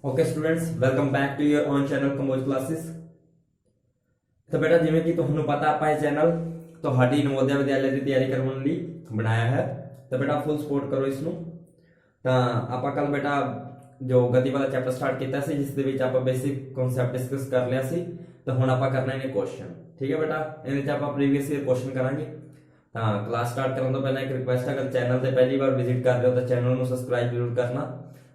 Okay students, welcome back to your on channel Kamboj classes. तो बेटा जिवें कि तुहानू पता आपा ये चैनल ਤੁਹਾਡੀ ਨਵੋਦਿਆ ਵਿਦਿਆਲਿਆ ਦੀ ਤਿਆਰੀ ਕਰਵਾਉਣ ਲਈ ਬਣਾਇਆ ਹੈ। तो बेटा फुल सपोर्ट करो इसनू। तो ਆਪਾਂ ਕੱਲ बेटा जो गति वाला चैप्टर स्टार्ट किया सी जिस दे विच ਆਪਾਂ बेसिक कॉन्सेप्ट डिस्कस कर लिया सी। तो हुण ਆਪਾਂ करना है क्वेश्चन। ठीक है बेटा, ਇਹਦੇ ਚ ਆਪਾਂ प्रीवियस ईयर क्वेश्चन करांगे। ਤਾਂ क्लास स्टार्ट ਕਰਨ ਤੋਂ ਪਹਿਲਾਂ ਇੱਕ ਰਿਕੁਐਸਟ ਹੈ, ਅਗਰ ਚੈਨਲ ਤੇ ਪਹਿਲੀ ਵਾਰ ਵਿਜ਼ਿਟ ਕਰ ਰਹੇ ਹੋ ਤਾਂ ਚੈਨਲ ਨੂੰ ਸਬਸਕ੍ਰਾਈਬ ਜ਼ਰੂਰ ਕਰਨਾ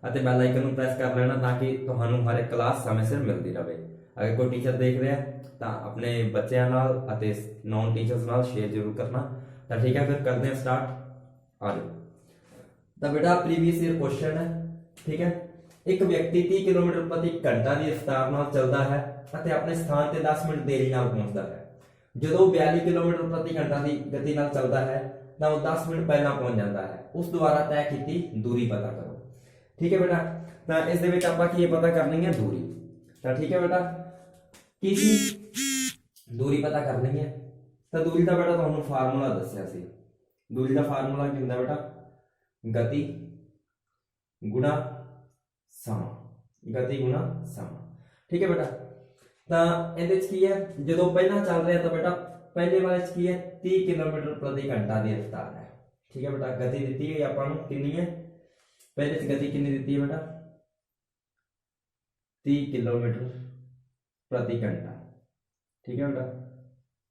ਅਤੇ ਬੈਲ ਆਈਕਨ ਨੂੰ ਪ੍ਰੈਸ ਕਰ ਲੈਣਾ ਤਾਂ ਕਿ ਤੁਹਾਨੂੰ ਹਰ ਇੱਕ ਕਲਾਸ ਸਮੇਂ ਸਿਰ ਮਿਲਦੀ ਰਹੇ। अगर कोई टीचर देख रहा है तो अपने बच्चों नाल अते नॉन टीचर्स नाल शेयर जरूर करना। तो ठीक है, फिर करते हैं स्टार्ट। आ जाओ। तो बेटा प्रीवियस ईयर क्वेश्चन है। ठीक है, एक व्यक्ति 30 किलोमीटर प्रति घंटा की रफ्तार नाल चलता है अते अपने स्थान ते 10 मिनट देरी नाल पहुंचता है। जो 42 किलोमीटर प्रति घंटा की गति नाल चलता है तो वो 10 मिनट पहला पहुंच जाता है। उस द्वारा तय की दूरी पता करो। ठीक है बेटा, तो इस दे विच आपां की पता करनी है दूरी। तो ठीक है बेटा, किसी दूरी पता करनी है। तो दूरी का बेटा तुहानू फार्मूला दस्या सी। दूरी का फार्मूला की हुंदा बेटा, गति गुणा समा, गति गुणा समा। ठीक है बेटा, तो इहदे च की है, जो पहला चल रहा है तो बेटा पहले वाले च की है 30 किलोमीटर प्रति घंटा की रफ्तार है। ठीक है बेटा, गति दी है आपां नू कितनी है, पहले च गति कितनी दी है बेटा 30 किलोमीटर प्रति घंटा। ठीक है बेटा,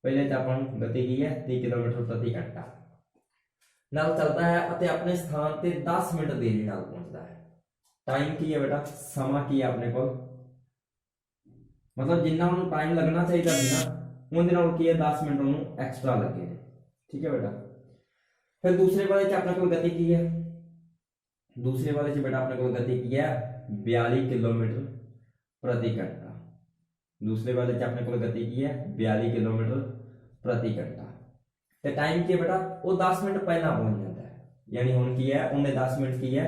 पहले अपन गति की है 30 किलोमीटर प्रति घंटा नाल चलता है अते अपने स्थान ते 10 मिनट देरी नाल पहुंचता है। टाइम की है बेटा, समा की है अपने को, मतलब जिन्ना उन्हें टाइम लगना चाहिए था ना उनके नाल की है 10 मिनट उन्हें एक्स्ट्रा लगे ने। ठीक है बेटा, फिर दूसरे वाले च अपने को गति की है, दूसरे वाले च बेटा अपने को गति की है 42 किलोमीटर प्रति घंटा। दूसरे वाले च अपने को गति की है 42 किलोमीटर प्रति घंटा। तो टाइम की बेटा वो 10 मिनट पहला पहुंच जाता है, यानी हुण की है उन्हें 10 मिनट की है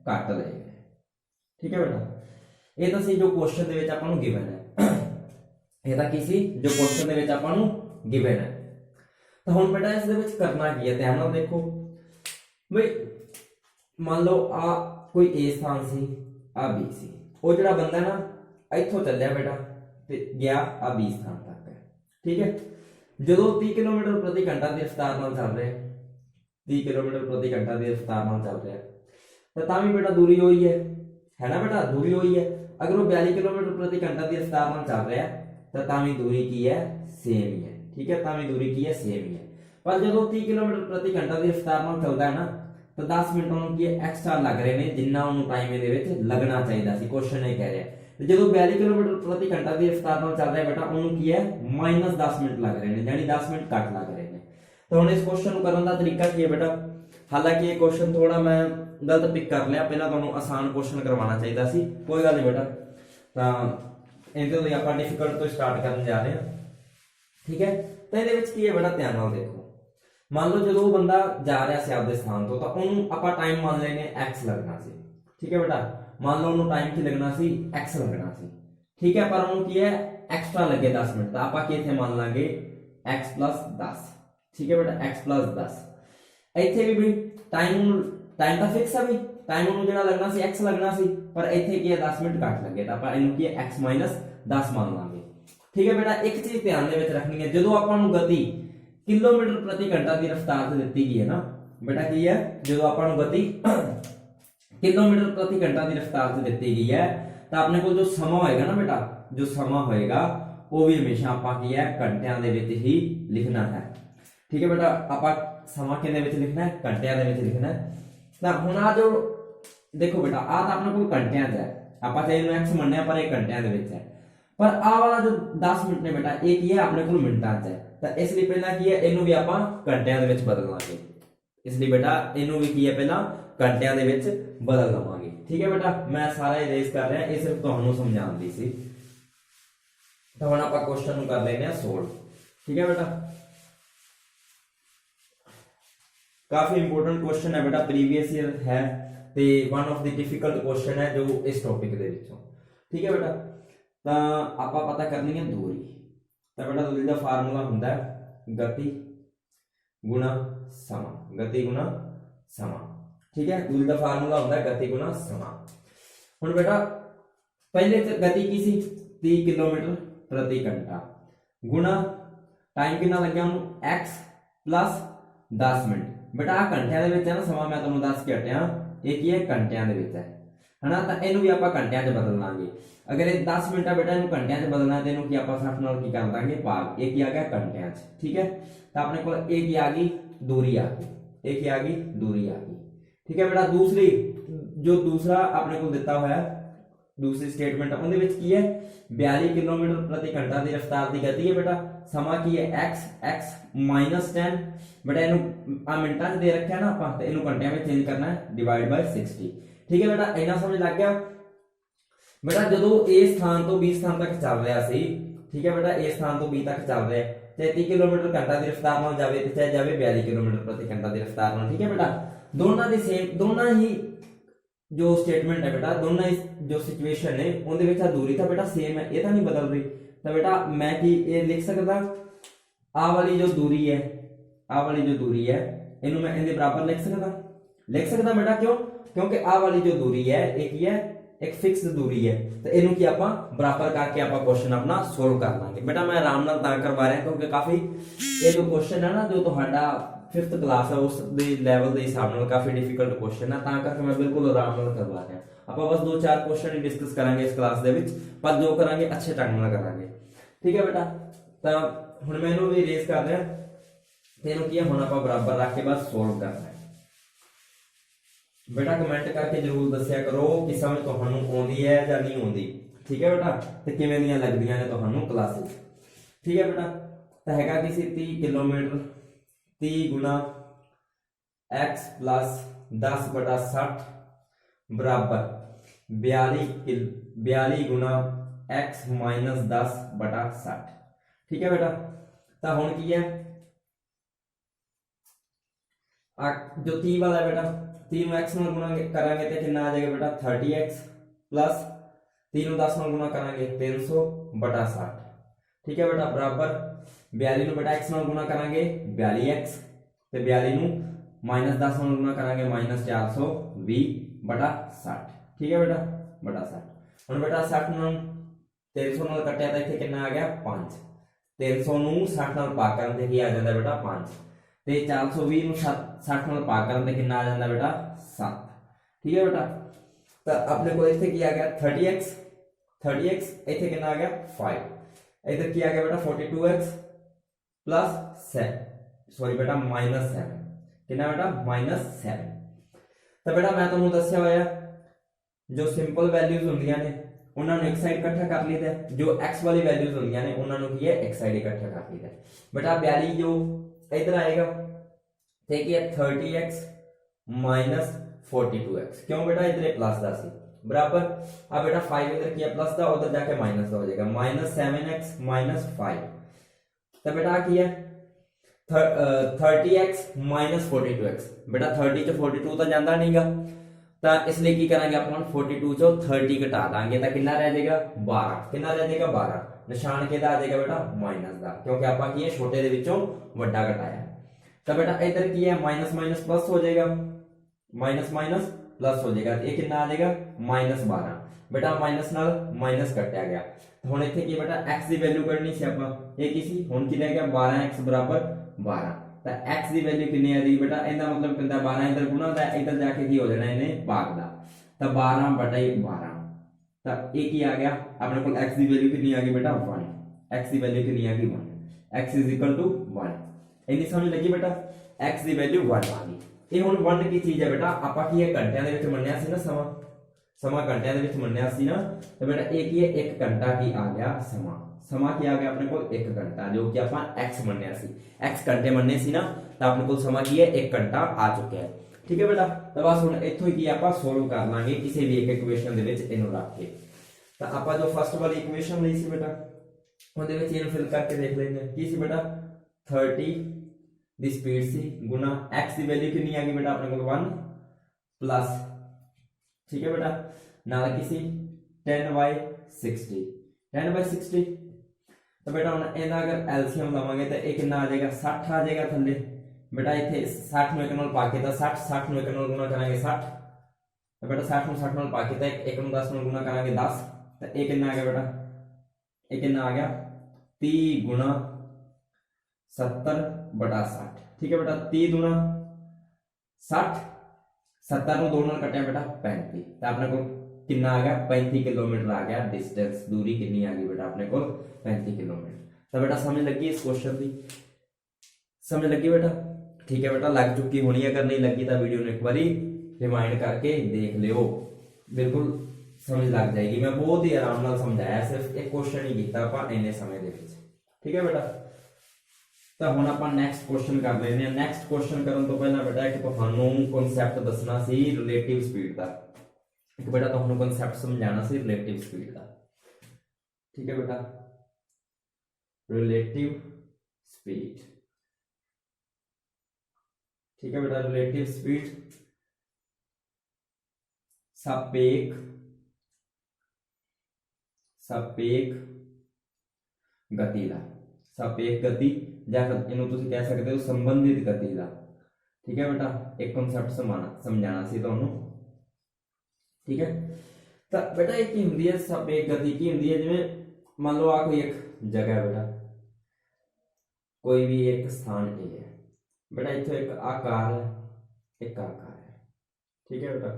घट ले। ठीक है बेटा, ये तो सी जो क्वेश्चन दे विच आपां नूं गिवन है, ये तो की सी जो क्वेश्चन दे विच आपां नूं गिवन है। तो हुण बेटा इस दे विच करना की है, ध्यान नाल देखो भाई, मान लो आ कोई ए स्थान सी, आ बी सी, वो जिहड़ा बंदा ना इत्थों चलिया बेटा गया आ बी स्थान तक है। ठीक है, जो 30 किलोमीटर प्रति घंटा की रफ्तार नाल चल रहे, 30 किलोमीटर प्रति घंटा की रफ्तार नाल चल रहा है तो भी बेटा दूरी वही है ना बेटा, दूरी वही है। अगर वो 42 किलोमीटर प्रति घंटा की रफ्तार नाल चल रहा है तो भी दूरी की है सेम ही है। ठीक है, भी दूरी की है सेम ही है। पर जो 30 किलोमीटर प्रति घंटा की रफ्तार नाल चलता है ना तो 10 मिनट उन्होंने की एक्स्ट्रा लग रहे हैं जिन्ना उन्होंने टाइम ये लगना चाहिए सी। क्वेश्चन ये कह रहा है जो 42 किलोमीटर प्रति घंटा की रफ्तार नाल चल रहा है बेटा उन्होंने की है माइनस 10 मिनट लग रहे हैं, यानी 10 मिनट घट लग रहे हैं। तो हम इस क्वेश्चन को करने का तरीका की है बेटा, हालांकि ये क्वेश्चन थोड़ा मैं गलत पिक कर लिया, पहला तुहानू आसान क्वेश्चन करवाना चाहिए सी, कोई गल नहीं बेटा। तो इहदे लई आपां डिफिकल्ट तो स्टार्ट करने जा रहे हैं। ठीक है, तो इहदे विच की है बेटा, ध्यान नाल देखो, मान लो जो बंदा जा रहा है आपके स्थान तो उन्होंने आपां टाइम मान लेने एक्स लगना सी। ठीक है बेटा, मान लो उन्होंने टाइम की लगना सी एक्स लगना सी। ठीक है, पर उन्होंने की है एक्स्ट्रा लगे 10 मिनट, तो आपां की इत्थे मान लांगे x + 10। ठीक है बेटा, x + 10 इत्थे भी भाई टाइम टाइम तो फिक्स है, भाई टाइम उन्होंने जिहड़ा लगना सी x लगना सी, पर इत्थे की है 10 मिनट घट लगे तो आपां इहनूं की है x - 10 मान लांगे। ठीक है बेटा, एक चीज ध्यान दे विच रखनी है, जो आपां नूं गति किलोमीटर प्रति घंटा की रफ्तार से दी गई है ना बेटा, की है जो आपां नूं गति किलोमीटर प्रति घंटा की रफ्तार से दी गई है तो अपने को जो समा होएगा ना बेटा, जो समा होएगा वो भी हमेशा आपां की है घंटियां दे विच ही लिखना है। ठीक है बेटा, आपां समा किहदे विच लिखना है, घंटियां दे विच लिखना है। तो हुण आ जो देखो बेटा, आ तां अपने को घंटियां च है, आपां चाहे इहनूं एक्स मन्निया पर ये घंटियां दे विच है, पर आ वाला जो 10 मिनट ने बेटा ये की है अपने को मिनटां च है। तो इसलिए पहला की है इहनूं भी आपां घंटियां दे विच बदल लांगे, इसलिए बेटा इहनूं भी की है पहला घंटियां दे विच बदल लवांगे। ठीक है बेटा, मैं सारा इरेज कर रहा ये सिर्फ तुहानूं समझाउण दी सी। तो हुण आपां क्वेश्चन नूं कर लैंदे आ सोल्व। ठीक है बेटा, काफी इंपोर्टेंट क्वेश्चन है बेटा, प्रीवियस ईयर है ते one of the difficult question है जो इस टॉपिक दे विचों। ठीक है बेटा, तो आपां पता करनी है दूरी। तो बेटा दूरी का फार्मूला हुंदा है गति गुणा समा, गति गुणा समा। ठीक है, दूरी का फार्मूला होता है गति गुणा समा। हुण बेटा पहले गति की सी 30 किलोमीटर प्रति घंटा गुणा टाइम कितना लग गया उन्होंने x प्लस 10 मिनट बेटा आ घंटिया है ना समा मैं तुहानू दस के हटिया ये की है घंटिया है ना तो इनू भी आप घंटिया बदल लांगे अगर ये 10 मिनट है बेटा इन घंटिया बदलना है तो इनू की आप 60 नाल की कर देंगे भाग एक ही आ गया घंटिया ठीक है तो अपने को एक ही आ गई दूरी आ गई एक ही आ गई दूरी आ गई ठीक है बेटा दूसरी जो दूसरा अपने को दिता हुआ है दूसरी स्टेटमेंट उहदे विच की है 42 किलोमीटर प्रति घंटा की रफ्तार की गति है बेटा समा की है x x माइनस 10 बेटा इनू आ मिनटां दे रखा है ना आपां ते इनू घंटिया में चेंज करना है डिवाइड बाय 60 ठीक है बेटा इन्ना समझ लग गया बेटा जो ए स्थान तो बी स्थान तक चल रहा सी ठीक है बेटा ए स्थान तो बी तक चल रहा है 33 किलोमीटर घंटा की रफ्तार नाल जावे ते चाहे जावे 42 किलोमीटर प्रति घंटा की रफ्तार नाल ठीक है बेटा दोनों दी सेम दोनों ही जो स्टेटमेंट है बेटा दोनों ही जो सिचुएशन है उनके विच दूरी तो बेटा सेम है ये तो नहीं बदल रही तो बेटा मैं की ये लिख सकदा आ वाली जो दूरी है आ वाली जो दूरी है इनू मैं इनके बराबर लिख सकदा बेटा क्यों क्योंकि आ वाली जो दूरी है एक ही है एक फिक्स दूरी है तो इनू की आपां बराबर करके आपां क्वेश्चन अपना सोल्व कर लांगे बेटा मैं आराम नाल तां करवा रहा क्योंकि काफी ये जो क्वेश्चन है ना जो तुहाडा 5th क्लास है उस दे लेवल के हिसाब नाल काफी डिफिकल्ट क्वेश्चन है तां करके मैं बिल्कुल आराम नाल करवा रहा आपां बस 2-4 क्वेश्चन ही डिस्कस करांगे इस क्लास दे विच पर जो करांगे अच्छे ढंग नाल करांगे ठीक है बेटा तो हुण मैं इनू भी रेस कर रहा ते इनू की हुण आपां बराबर रख के बस सोल्व करना है बेटा कमेंट करके जरूर दस्या करो कि समझ तुहानू आउंदी है या नहीं आउंदी ठीक है बेटा ते किवें दियां लगदियां ने तुहानू क्लासेस ठीक है बेटा तो हैगा कि 30 किलोमीटर 30 गुना x प्लस 10 बटा 60 बराबर 42 गुना x माइनस 10 बटा 60 ठीक है बेटा तो हुण की है जो 30 वाला है बेटा 3 x नाल गुणा करांगे तो कितना आ जाएगा बेटा 30x प्लस 3 10 नाल गुणा करांगे 300 बटा 60 ठीक है बेटा बराबर 42 नु बेटा x नाल गुणा करांगे 42x ते 42 नु माइनस 10 नाल गुणा करांगे माइनस 420 बटा 60 ठीक है बेटा बटा 60 हुण बेटा 60 नाल 300 नाल कटिया तो इत्थे कितना आ गया 5 300 नु 60 नाल भाग करन ते की आ जांदा बेटा 5 ते 420 नु 60 नाल भाग करन ते कितना आ जांदा बेटा 7 ठीक है बेटा तो अपने को इत्थे की आ गया 30x इत्थे कितना आ गया 5 इधर की आ गया बेटा 42x प्लस 7 सॉरी बेटा माइनस 7 कितना बेटा माइनस 7 तो बेटा मैं तुहानू दस्या होया जो सिंपल वैल्यूज होंदियां ने उन्हां नू एक साइड इकट्ठा कर लीदा जो x वाली वैल्यूज होंदियां ने उन्हां नू की है एक साइड इकट्ठा कर लीदा बेटा 42 जो इधर आएगा ते की है 30x माइनस 42x क्यों बेटा इधर प्लस दा सी बराबर अब बेटा 5 इधर किया प्लस दा उधर जाके माइनस दा हो जाएगा माइनस 7x माइनस 5 तो बेटा किया 30x माइनस 42x बेटा 30 च 42 तो जाता नहींगा तो इसलिए की करांगे अपन 42 चो 30 घटा देंगे तो कितना रह जाएगा 12 कितना रह जाएगा 12 निशान किहदा आ जाएगा बेटा माइनस दा क्योंकि आपां की है छोटे दे विचों वड्डा घटाया तो बेटा इधर की है माइनस माइनस प्लस हो जाएगा माइनस माइनस प्लस हो जाएगा ये कितना आ जाएगा माइनस 12 बेटा माइनस नाल माइनस कटिया गया हुण इत्थे की बेटा x की वैल्यू कढनी सी आपां ये की सी हुण की रह गया 12x बराबर 12 तो x की वैल्यू कितनी आ रही बेटा इसदा मतलब कितना 12 इधर गुणा होता है इधर जाके की हो जाना इन्हें भाग दा तो 12 बटा 12 तो ये की आ गया अपने को x की वैल्यू कितनी आ गई बेटा 1 x की वैल्यू कितनी आ गई 1 x इज इक्वल टू 1 इतनी समझ लगी बेटा x की वैल्यू 1 आ गई ये हुण 1 की चीज है बेटा आपां की है घंटियां दे विच मन्निया सी ना समा घंटियां दे विच मन्निया सी ना तो बेटा एक ही है 1 घंटा की आ गया समा की आ गया अपने को 1 घंटा जो कि आपां x मन्निया सी x घंटे मन्ने सी ना तो अपने को समा की है 1 घंटा आ चुका है ठीक है बेटा तो बस हुण इत्थों ही की आपां सोल्व कर लांगे किसी भी एक इक्वेशन दे विच इहनू रख के तो आपां जो फर्स्ट वाली इक्वेशन लई सी बेटा ਉਹਦੇ ਵਿੱਚ ਇਹਨੂੰ ਫਿਲ ਕਰਕੇ ਦੇਖ ਲੈਂਦੇ ਕੀ ਸੀ ਬੇਟਾ 30 ਦੀ ਸਪੀਡ ਸੀ ਗੁਣਾ x ਦੀ ਵੈਲਿਊ ਕਿੰਨੀ ਆ ਗਈ ਬੇਟਾ ਆਪਣੇ ਕੋਲ 1 प्लस ठीक है बेटा नाल की सी 10/60 10/60 तो बेटा हम इहदा अगर एलसीएम लवांगे तो ये कितना आ जाएगा 60 आ जाएगा थल्ले बेटा इत्थे 60 ਨੂੰ 1 ਨਾਲ ਪਾ ਕੇ ਤਾਂ 60 ਨੂੰ 1 ਨਾਲ ਗੁਣਾ ਕਰਾਂਗੇ 60 तो बेटा 60 ਨੂੰ 60 ਨਾਲ ਪਾ ਕੇ ਤਾਂ 1 ਨੂੰ 10 ਨਾਲ ਗੁਣਾ ਕਰਾਂਗੇ 10 तो ये कितना आ गया बेटा, ये कितना आ गया 30 गुणा 70/60। ठीक है बेटा, 30 गुणा 60, 70 ਨੂੰ 2 ਨਾਲ ਕੱਟਿਆ बेटा 35, तो अपने को कितना आ गया 35 किलोमीटर आ गया डिस्टेंस, दूरी कितनी आ गई बेटा अपने को 35 किलोमीटर। तो बेटा समझ लगी इस क्वेश्चन की, समझ लगी बेटा? ठीक है बेटा, लग चुकी होनी है, अगर नहीं लगी तो वीडियो ने एक बार रिमाइंड करके देख लियो, बिल्कुल समझ लग जाएगी। मैं बहुत ही आराम नाल समझाया, सिर्फ एक क्वेश्चन ही किया आप इन्ने समय दे विच। ठीक है बेटा, तो हुण आपां नैक्सट क्वेश्चन कर लेने। नैक्सट क्वेश्चन करन तो पहला बेटा एक तुहानूं कॉन्सैप्ट दसना सी रिलेटिव स्पीड दा, एक बेटा तुहानूं कॉन्सैप्ट समझाना सी रिलेटिव स्पीड दा। ठीक है बेटा, रिलेटिव स्पीड। ठीक है बेटा, रिलेटिव स्पीड सापेक्ष गति का, सापेक्ष गति या फिर इन्हों तुसीं कह सकते हो संबंधित गति का। ठीक है बेटा, एक कॉन्सैप्ट समझाना सी तुहानूं। ठीक है, तो बेटा ये की हुंदी है सापेक्ष गति की हुंदी है, जिवें मान लो आ कोई एक जगह है बेटा, कोई भी एक स्थान ए है बेटा, इत्थों एक आकार है, एक आकार है। ठीक है बेटा,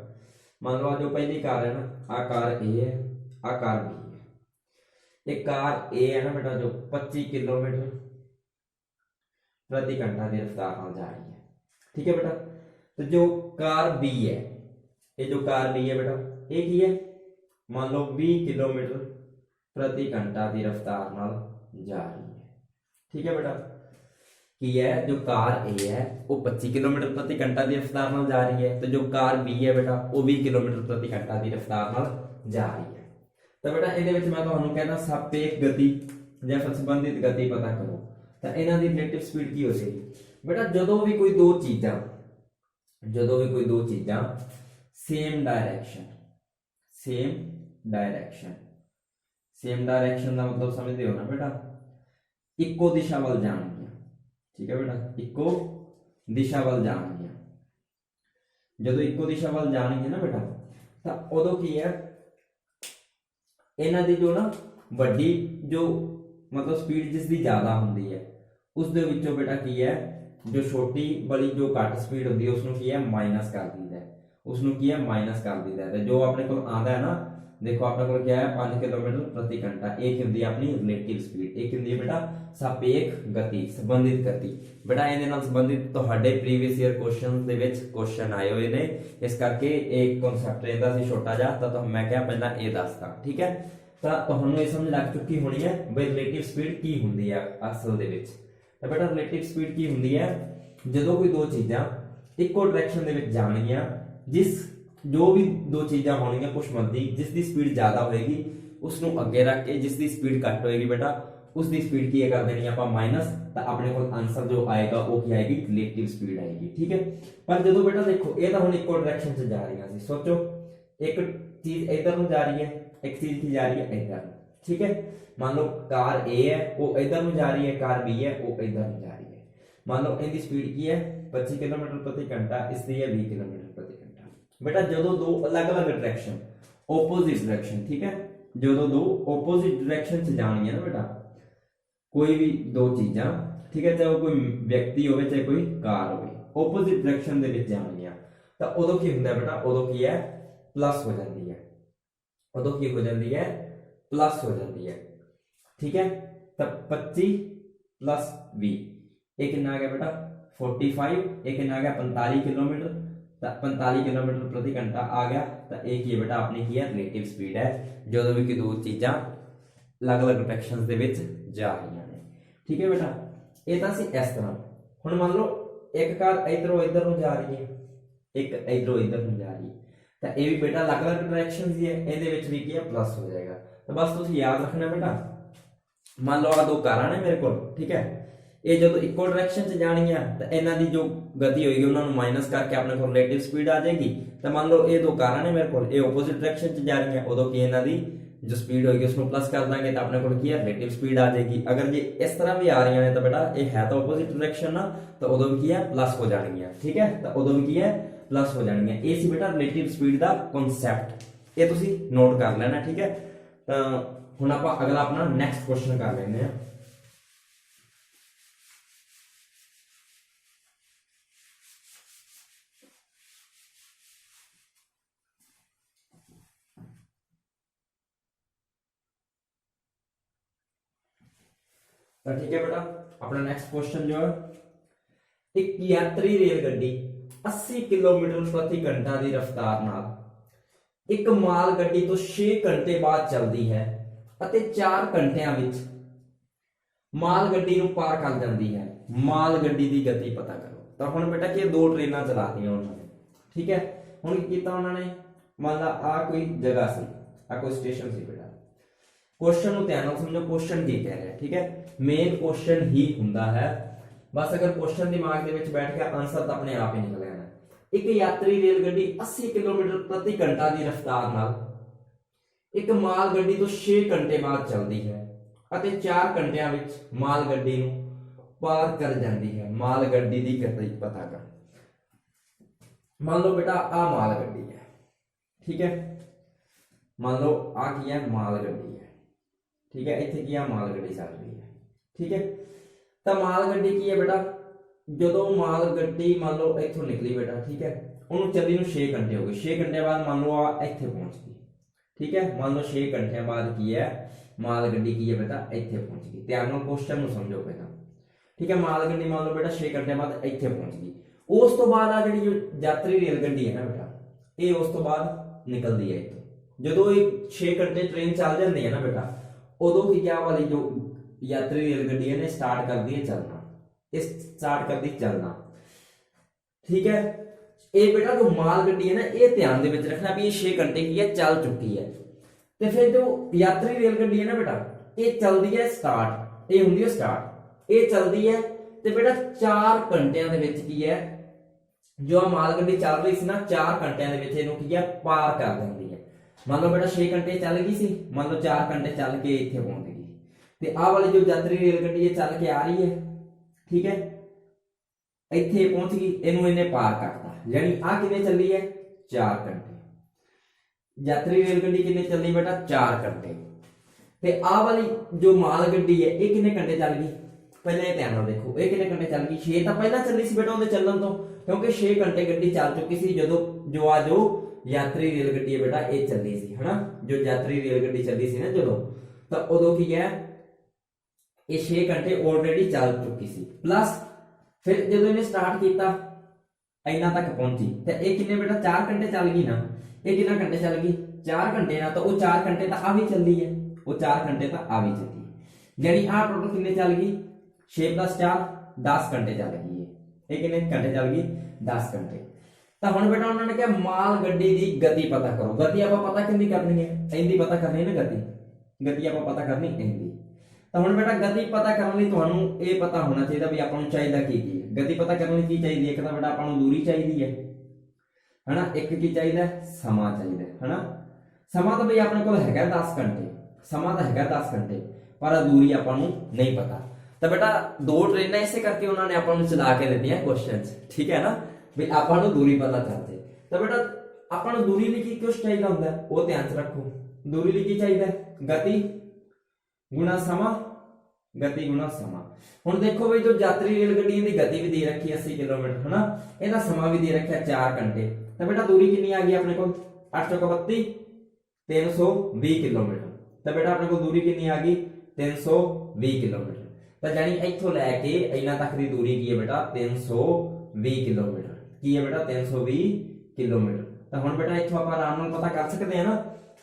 मान लो जो पहली कार है ना, आकार ए है, आकार बी है। एक कार ए है ना बेटा जो 25 किलोमीटर प्रति घंटा की रफ्तार नाल जा रही है। ठीक है बेटा, तो जो कार बी है, ये जो कार बी है बेटा ये की है, मान लो 20 किलोमीटर प्रति घंटा की रफ्तार नाल जा रही है। ठीक है बेटा, की है जो कार ए है वो 25 किलोमीटर प्रति घंटा की रफ्तार नाल जा रही है, तो जो कार बी है बेटा वो 20 किलोमीटर प्रति घंटा की रफ्तार नाल जा रही है। तो बेटा इहदे विच मैं तुहानूं कहना सापेक्ष गति या फिर संबंधित गति पता करो, तो इन्हां दी रिलेटिव स्पीड की हो जाएगी बेटा, जदों भी कोई दो चीज़ां सेम डायरैक्शन का मतलब समझते हो ना बेटा, इक्को दिशा वाल जाणगियां। ठीक है बेटा, इक्को दिशा वाल जाणगियां, जदों इक्को दिशा वाल जाणगियां ना बेटा, तो उदों की है इन्हां दी जो ना वड्डी जो मतलब स्पीड जिसकी ज़्यादा होंदी है, उस दे विचों बेटा की है जो छोटी वाली जो घट स्पीड होंदी है उसनूं की है माइनस कर दीदा है, उसनूं की है माइनस कर दीदा है। जो अपने को आंदा है ना, देखो अपने को क्या है 5 किलोमीटर प्रति घंटा, एक होंदी है अपनी रिलेटिव स्पीड, एक होंदी है बेटा सापेक्ष गति, संबंधित गति। बेटा इहदे नाल संबंधित तुहाडे previous year question they which question आए हुए ने, इस करके एक कॉन्सैप्ट रहिंदा सी छोटा जिहा, तो मैं क्या पहला ये दसदा। ठीक है, तो तुहानूं ये समझ लग चुकी होनी है बई रिलेटिव स्पीड की हुंदी है असल दे विच। तो बेटा रिलेटिव स्पीड की हुंदी है जदों कोई दो चीज़ां इक्को डायरैक्शन दे विच जाणगियां, जिस जो भी दो चीज़ां होणगियां कुछ मर्दी जिसकी स्पीड ज़्यादा होएगी उसनूं अगे रख के जिसकी स्पीड घट होएगी बेटा उसकी स्पीड की कर देनी आपां माइनस, तो अपने को आंसर जो आएगा वो की आएगी रिलेटिव स्पीड आएगी। ठीक है, पर जदों बेटा देखो ये तो हुण इक्को डायरैक्शन से जा रही सी, सोचो एक चीज़ इधर नूं जा रही है, एक चीज़ की जा रही है इधर। ठीक है, मान लो कार ए है वो इधर में जा रही है, कार बी है वो इधर में जा रही है। मान लो इनकी स्पीड की है 25 किलोमीटर प्रति घंटा, इसलिए है 20 किलोमीटर प्रति घंटा। बेटा जो दो अलग अलग डायरेक्शन ओपोजिट डायरेक्शन, ठीक है, जो दो ओपोजिट डायरेक्शन से जानी है ना बेटा, कोई भी दो चीज़ां, ठीक है, चाहे वो कोई व्यक्ति हो चाहे कोई कार हो, ओपोजिट डायरेक्शन दे विच जानी है, तो उदों की हुंदा बेटा, उदों की है प्लस हो जाती है, उदों की हो जाती है प्लस हो जाती है। ठीक है, तो 25 प्लस 20 ये कितना आ गया बेटा 45, ये कितना आ गया 45 किलोमीटर, 45 किलोमीटर प्रति घंटा आ गया। तो एक ये बेटा अपनी की है रिलेटिव स्पीड है जो भी दो चीज़ां अलग अलग डायरेक्शन दे विच जा रही हैं। ठीक है बेटा, ये तो सी इस तरह। हुण मान लो एक कार इधरों इधर नूं जा रही है, एक इधरों इधर नूं जा रही है, तो ये भी बेटा अलग अलग डायरेक्शन ही है, ये भी की है प्लस हो जाएगा। तो बस तुम याद रखना बेटा, मान लो आ दो कारां ने मेरे को, ठीक है, ये जो इक्को डायरेक्शन से जानी है तो इन्हां दी जो गति होगी उन्होंने माइनस करके अपने को रिलेटिव स्पीड आ जाएगी। तो मान लो ये दो कारां ने मेरे को ये ओपोजिट डायरेक्शन से जा रही है, उदों की इन्हां दी जो स्पीड होगी उसको प्लस कर देंगे तो अपने को की है रिलेटिव स्पीड आ जाएगी। अगर ये इस तरह भी आ रही है तो बेटा ये है तो ओपोजिट डायरेक्शन ना, तो उदों भी की है प्लस हो जानी है। ठीक है, तो उदों भी की है प्लस हो जानी है। ये सी बेटा रिलेटिव स्पीड का कॉन्सैप्ट, ये तुसीं नोट कर लेना। ठीक है, ਤਾਂ ਹੁਣ ਆਪਾਂ ਅਗਲਾ ਆਪਣਾ ਨੈਕਸਟ ਕੁਐਸਚਨ ਕਰ ਲੈਂਦੇ ਆ। तो ठीक है बेटा, अपना नेक्स्ट क्वेश्चन जो है, एक यात्री रेलगड्डी 80 किलोमीटर प्रति घंटा की रफ्तार नाल एक माल गड्डी तो 6 घंटे बाद चलती है ਅਤੇ 4 ਘੰਟਿਆਂ ਵਿੱਚ ਮਾਲ ਗੱਡੀ ਨੂੰ ਪਾਰ ਕਰ ਜਾਂਦੀ ਹੈ। ਮਾਲ ਗੱਡੀ ਦੀ ਗਤੀ ਪਤਾ ਕਰੋ। ਤਾਂ ਹੁਣ ਬੇਟਾ ਕੀ ਦੋ ਟ੍ਰੇਨਾਂ ਚਲਾਤੀਆਂ ਉਹਨਾਂ ਨੇ, ਠੀਕ ਹੈ। ਹੁਣ ਕੀ ਕੀਤਾ ਉਹਨਾਂ ਨੇ, ਮੰਨ ਲਾ ਆ ਕੋਈ ਜਗ੍ਹਾ ਸੀ, ਆ ਕੋਈ ਸਟੇਸ਼ਨ ਸੀ ਬੇਟਾ। क्वेश्चन ਨੂੰ ਧਿਆਨ ਨਾਲ ਸਮਝੋ, क्वेश्चन ਕੀ ਕਹਿ ਰਿਹਾ, ठीक है। ਮੇਨ क्वेश्चन ਹੀ ਹੁੰਦਾ ਹੈ, ਬਸ ਅਗਰ क्वेश्चन ਦਿਮਾਗ ਦੇ ਵਿੱਚ ਬੈਠ ਗਿਆ ਆਨਸਰ ਤਾਂ ਆਪਣੇ ਆਪ ਹੀ ਨਿਕਲ ਆਣਾ। ਇੱਕ ਯਾਤਰੀ ਰੇਲ ਗੱਡੀ 80 ਕਿਲੋਮੀਟਰ ਪ੍ਰਤੀ ਘੰਟਾ ਦੀ ਰਫ਼ਤਾਰ ਨਾਲ ਇੱਕ ਮਾਲ ਗੱਡੀ ਤੋਂ 6 ਘੰਟੇ ਬਾਅਦ ਚੱਲਦੀ ਹੈ ਅਤੇ 4 ਘੰਟਿਆਂ ਵਿੱਚ ਮਾਲ ਗੱਡੀ ਨੂੰ ਪਾਰ ਕਰ ਜਾਂਦੀ ਹੈ। ਮਾਲ ਗੱਡੀ ਦੀ ਗਤੀ ਪਤਾ ਕਰ। मान लो बेटा आ माल गड्डी है, ठीक है। मान लो आ की है माल गड्डी है, ठीक है। इत्थे की माल गड्डी चल रही है, ठीक है। तो माल गड्डी की है बेटा, जो माल गड्डी मान लो इत्थों निकली बेटा, ठीक है, उन्होंने चली नूं 6 घंटे हो गए। 6 घंटे बाद मान लो आ इत्थे पहुंच गई, ठीक है। मान लो 6 घंटे बाद की है माल गड्डी की है बेटा इत्थे पहुंच गई। ध्यान नाल क्वेश्चन नूं समझो पहला, ठीक है। माल गड्डी मान लो बेटा 6 घंटे बाद इत्थे पहुंच गई। उस तो बाद आ जिहड़ी यात्री रेल गड्डी है ना बेटा, ये उस तो बाद निकलती है इत्थों। जदों ये 6 घंटे ट्रेन चल जाती है ना बेटा, उदों की क्या वाली जो यात्री रेल गड्डी है ना स्टार्ट कर दी है चलना, इस स्टार्ट कर दी चलना, ठीक है। ये बेटा जो माल गड्डी है ना, ये ध्यान दे विच रखना भी ये 6 घंटे की है चल चुकी है। तो फिर जो यात्री रेल गड्डी है ना बेटा, ये चलती है स्टार्ट, ये हुंदी है स्टार्ट, ये चलती है तो बेटा 4 घंटिਆਂ ਦੇ ਵਿੱਚ ਕੀ ਹੈ जो माल गड्डी चल रही सी ना, 4 घंटिਆਂ ਦੇ ਵਿੱਚ ਇਹਨੂੰ ਕੀ ਹੈ ਪਾਰ ਕਰ ਦਿੰਦੀ ਹੈ। ਮੰਨ ਲਓ बेटा 6 घंटे ਚੱਲ ਗਈ ਸੀ, ਮੰਨ ਲਓ 4 घंटे ਚੱਲ ਕੇ ਇੱਥੇ ਪਹੁੰਚ ਗਈ ਤੇ ਆਹ ਵਾਲੀ ਜੋ ਯਾਤਰੀ ਰੇਲ ਗੱਡੀ ਇਹ ਚੱਲ ਕੇ ਆ ਰਹੀ ਹੈ, ਠੀਕ ਹੈ, ਇੱਥੇ ਪਹੁੰਚ ਗਈ, ਇਹਨੂੰ ਇਹਨੇ ਪਾਰ ਕਰਤਾ। ਯਾਨੀ ਆ ਕਿੰਨੇ ਚੱਲੀ ਹੈ 4 घंटे। यात्री रेल गड्डी कितने चली बेटा 4 घंटे। ते आ वाली जो माल गड्डी है ये कितने घंटे चल गई, पहले ध्यान नाल देखो, ये कितने घंटे चल गई 6 तो पहला चली सी बेटा, उहदे चलण तो, क्योंकि 6 घंटे गड्डी चल चुकी सी जदों जो आ जो यात्री रेल गड्डी है बेटा ये चली सी, है ना। जो यात्री रेल गड्डी चली सी ना जदों, तो उदों की है ये 6 घंटे ऑलरेडी चल चुकी सी। प्लस फिर जदों इन्हें स्टार्ट किया इन्ना तक पहुंची तो ये कितने बेटा 4 घंटे चल गई ना। ये कितना घंटे चल गई 4 घंटे ना, तो वो 4 घंटे तक आ भी चल रही है, वो 4 घंटे तक आ भी चली है। यानी आ टोटल कितने चल गई 6 + 4 10 घंटे चल गई है। ये कितने घंटे चल गई 10 घंटे। तो हुण बेटा उन्होंने कहा माल गड्डी की गति पता करो। गति आप पता कितनी करनी है, इनकी पता करनी है ना, गति आप पता करनी इनकी। तो हुण बेटा गति पता करने लई तुहानूं ये पता होना चाहिए भी आपां नूं चाहीदा की है। गति पता करने लई की चाहिए, एक तो बेटा आपां नूं दूरी चाहिए है ना, एक की चाहिए समा चाहिए है ना। समा तो बई अपने कोल हैगा 10 घंटे, समा तो हैगा 10 घंटे, पर दूरी आपां नूं नहीं पता। तो बेटा 2 ट्रेन इसे करके उन्होंने आपां नूं चला के दित्तियां क्वेश्चन, ठीक है ना, भी आपां नूं दूरी पता चलते। तो बेटा आपां नूं दूरी लई की कुछ चाहिए होंदा है, वो ध्यान च रखो। दूरी लई की चाहिए गति गुणा समा, गति गुणा समा। हुण देखो भाई जो यात्री रेल गड्डी की गति भी दे रखी है 80 किलोमीटर है ना, इहदा समा भी दे रखा 4 घंटे। तो बेटा दूरी कितनी आ गई अपने को 831 320 किलोमीटर। तो बेटा अपने को दूरी कितनी आ गई 320 किलोमीटर। तो यानी इत्थों लैके इन्ना तक की दूरी की है बेटा 320 किलोमीटर, की है बेटा 320 किलोमीटर। तो हुण बेटा इत्थों आपां आराम नाल पता कर सकते हैं ना,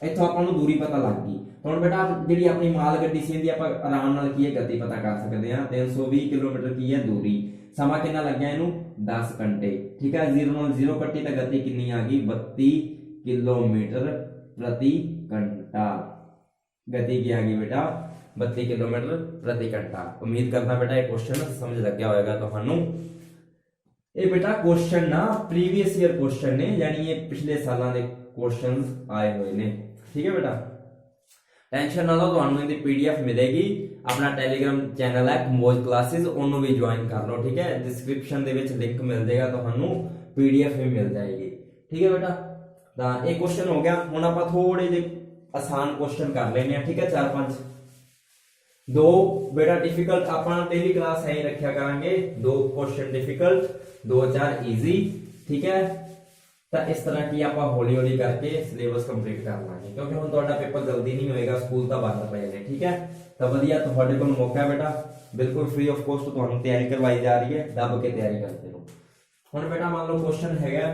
इत्थों आपां नूं दूरी पता लग गई। तो हुण बेटा जिहड़ी अपनी माल गड्डी सी इहदी आपां आराम नाल की है गति पता कर सकते हैं। 320 किलोमीटर की है दूरी, समा कितना लग गया इनू 10 घंटे, ठीक है। 0 ਨਾਲ 0 कट्टी तो गति कितनी आ गई 32 किलोमीटर प्रति घंटा। गति की आ गई बेटा 32 किलोमीटर प्रति घंटा। उम्मीद करना बेटा ये क्वेश्चन समझ लग गया होगा तुहानू। ये बेटा क्वेश्चन ना प्रीवियस ईयर क्वेश्चन ने, यानी ये पिछले सालों के क्वेश्चंस आए हुए ने, ठीक है बेटा। टेंशन ना लो, तुहानू इहदी पीडीएफ मिलेगी। अपना टेलीग्राम चैनल है कंबोज क्लासेस, उन्होंने भी ज्वाइन कर लो, ठीक है। डिस्क्रिप्शन दे विच लिंक मिल जाएगा, तुहानू पीडीएफ भी मिल जाएगी, ठीक है बेटा। तो एक क्वेश्चन हो गया। हुण आपां थोड़े जे आसान क्वेश्चन कर लेने हैं, ठीक है, 4-5। दो बेटा डिफिकल्ट अपना डेली क्लास है ही रखा करांगे, 2 क्वेश्चन डिफिकल्ट 2-4 इजी, ठीक है। तो इस तरह की आप हौली हौली करके सिलेबस कंप्लीट कर लांगे, क्योंकि हम तुहाडा पेपर जल्दी नहीं होएगा, स्कूल तो बंद पे ने, ठीक है। तो वधिया तुहाडे कोल मौका है बेटा, बिल्कुल फ्री ऑफ कॉस्ट तुहानू तैयारी करवाई जा रही है, दब के तैयारी करते रहो। हुण बेटा मान लो क्वेश्चन हैगा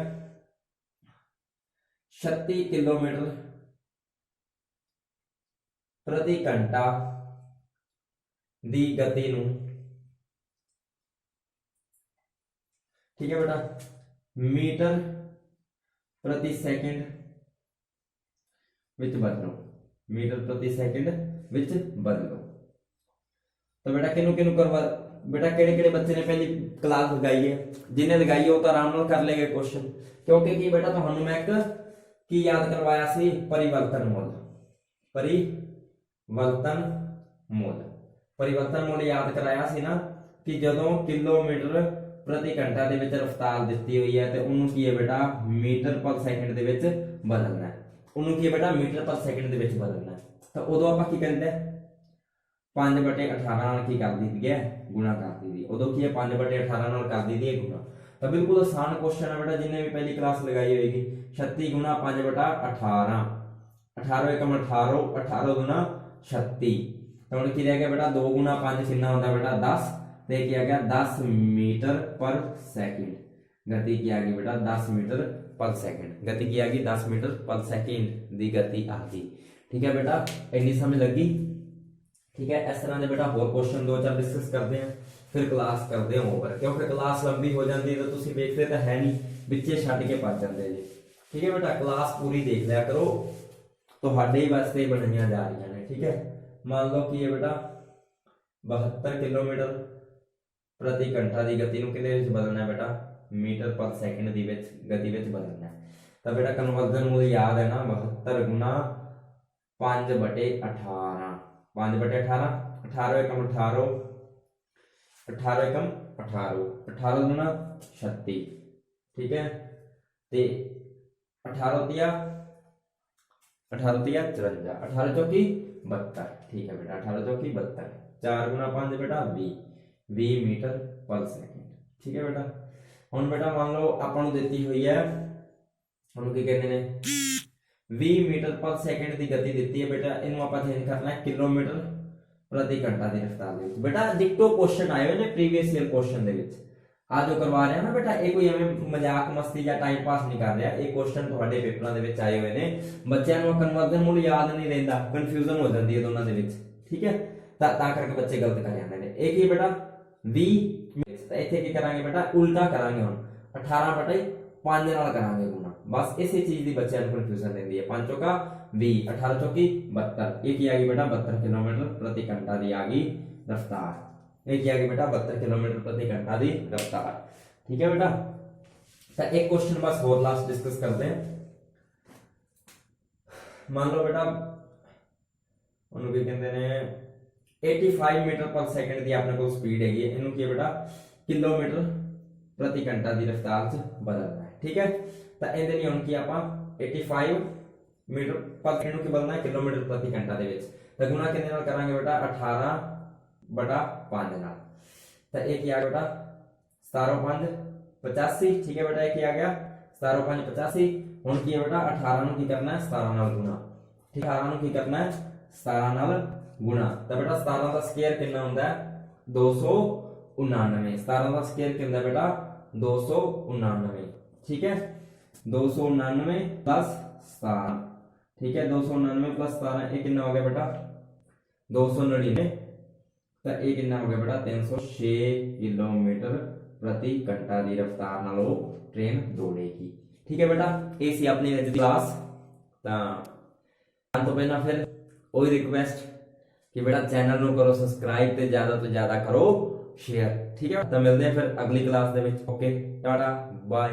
36 किलोमीटर प्रति घंटा दी गति नू, ठीक है बेटा, मीटर प्रति सेकंड विच बदलो, मीटर प्रति सेकंड विच बदलो। तो बेटा किनू किनू करवा, बेटा केड़े केड़े बच्चे ने पहली क्लास लगाई है, जिन्हें लगाई है वो तो आराम नाल कर लेंगे क्वेश्चन, क्योंकि की बेटा तुहानू मैं एक की याद करवाया सी, परिवर्तन मूल, परिवर्तन मूल, परिवर्तन मूल याद कराया सी ना, कि जदों किलोमीटर प्रति घंटा दे विच रफ्तार दित्ती हुई है, तो उन्होंने की है बेटा मीटर पर सेकंड दे विच बदलना है, उन्होंने की है बेटा मीटर पर सेकंड दे विच बदलना है। तो उदों आपां की करते हैं 5/18 नाल की कर दी है, गुणा कर दी, उदों की है 5/18 नाल कर दी है गुणा। तो बिल्कुल आसान क्वेश्चन है बेटा, जिन्हें भी पहली क्लास लगाई होगी, 36 गुणा 5/18, 18 एकम 18, 18 गुना 36। तो हम की रह गया बेटा 2 गुना 5 कितना होता है बेटा 10, तो किया गया 10 मीटर पर सेकंड, गति की आ गई बेटा 10 मीटर पर सेकंड, गति की आ गई 10 मीटर पर सेकंड दी गति आ गई, ठीक है बेटा, इतनी समझ लगी, ठीक है। इस तरह के बेटा होर क्वेश्चन 2-4 डिस्कस करते हैं, फिर क्लास करते हैं ओवर, क्योंकि क्लास लंबी हो जाती है तो तुम देखते तो है नहीं, बिच्चे छड्ड के पच जाते जी, ठीक है बेटा। क्लास पूरी देख लिया करो, तुहाडे ही वास्ते बनाईयां जा रही हैं, ठीक है। मान लो कि ये बेटा 72 किलोमीटर प्रति घंटा की गति नूं किहदे विच बदलना है बेटा, मीटर पर सेकंड दी विच गति विच बदलना है। तो बेटा कन्वर्जन मूल याद है ना, 72 गुना 5/18, 5/18, 18 एकम 18, 18 एकम 18, 18 गुना 36, ठीक है। ते 18 तिया 54, 18 चौकी 72, ठीक है बेटा, 18 चौकी 72, 4 गुना 5 बेटा 20 मीटर पर सेकंड, ठीक है बेटा। हुण बेटा मान लो आपां नूं दित्ती हुई है, हुण की कहते ने 20 मीटर पर सेकंड की गति दी है बेटा, इनू आप चेंज करना है किलोमीटर प्रति घंटा की रफ्तार दे विच। बेटा डिक्टो क्वेश्चन आए हुए ने प्रीवियस ईयर क्वेश्चन दे विच, आज जो करवा रहे हैं ना बेटा, ये कोई एवं मजाक मस्ती या टाइम पास नहीं कर रहा, ये क्वेश्चन तुहाडे पेपरां दे विच आए हुए ने, बच्चों को कन्वर्जन मूल याद नहीं रहिंदा, कन्फ्यूजन हो जाती है दोनों दे विच, ठीक है, ता करके बच्चे गलत कर जाते हैं। एक ही बेटा 20 इत्थे की करांगे बेटा, उल्टा करांगे, हुण 18/5 नाल करांगे गुणा, बस इसी चीज की बच्चों को कन्फ्यूजन रहिंदी है। 5 चौका 20, 18 चौकी 72, एक ही आ गई बेटा 72 किलोमीटर प्रति घंटा की आ गई रफ्तार, एक आ गई बेटा 72 किलोमीटर प्रति घंटा की रफ्तार, ठीक है बेटा। तो एक क्वेश्चन बस और लास्ट डिस्कस करते हैं। मान लो बेटा उन्होंने कहते हैं 85 मीटर पर सेकंड की अपने को स्पीड हैगी, इनू की बेटा किलोमीटर प्रति घंटा की रफ्तार च बदलना है, ठीक है। तो इहदे लई हुण की आपां 85 मीटर पर सेकंड की बदलना है किलोमीटर प्रति घंटा दे विच, तो गुणा कितने नाल करांगे बेटा 18/5 नाल, तो एक ही आ गया बेटा 17/5 85, ठीक है बेटा, एक ही आ गया 17/5 85। हुण की है बेटा 18 नूं की करना है 17 नाल गुणा, ठीक है, 18 नूं की करना है 17 नाल गुणा, तो बेटा 17 का स्क्वायर कितना होता है 299, 17 का स्क्वायर कितना बेटा 299, ठीक है, 299 प्लस 17, ठीक है, 299 प्लस 17 ये कितना हो गया बेटा 299, तो ये कितना हो गया बेटा 306 किलोमीटर प्रति घंटा की रफ्तार नाल वो ट्रेन दौड़ेगी, ठीक है बेटा। ये सी अपनी अज दी क्लास। तो पहला फिर वही रिक्वेस्ट कि बेटा चैनल नूं करो सबसक्राइब ते ज्यादा तो ज्यादा करो शेयर, ठीक है। तो मिलते हैं फिर अगली क्लास दे विच, ओके, टाटा बाय।